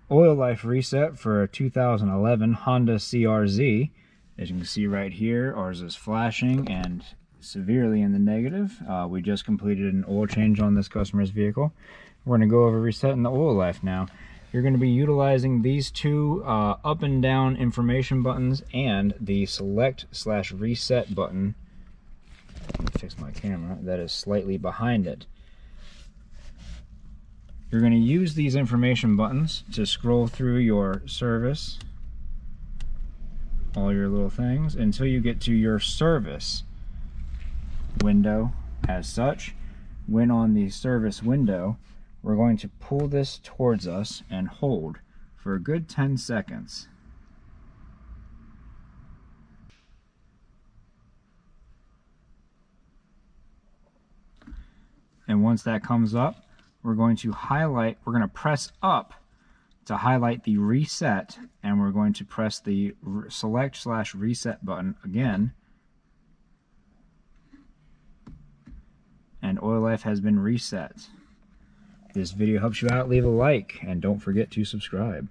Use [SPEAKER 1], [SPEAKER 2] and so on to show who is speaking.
[SPEAKER 1] oil life reset for a 2011 Honda CR-Z. As you can see right here, ours is flashing and severely in the negative. We just completed an oil change on this customer's vehicle. We're going to go over resetting the oil life now. You're going to be utilizing these two up and down information buttons and the select/reset button. Let me fix my camera. That is slightly behind it. You're going to use these information buttons to scroll through your service, all your little things, until you get to your service window as such. When on the service window, we're going to pull this towards us and hold for a good 10 seconds. And once that comes up, we're going to press up to highlight the reset, and we're going to press the select/reset button again. And oil life has been reset. If this video helps you out, leave a like, and don't forget to subscribe.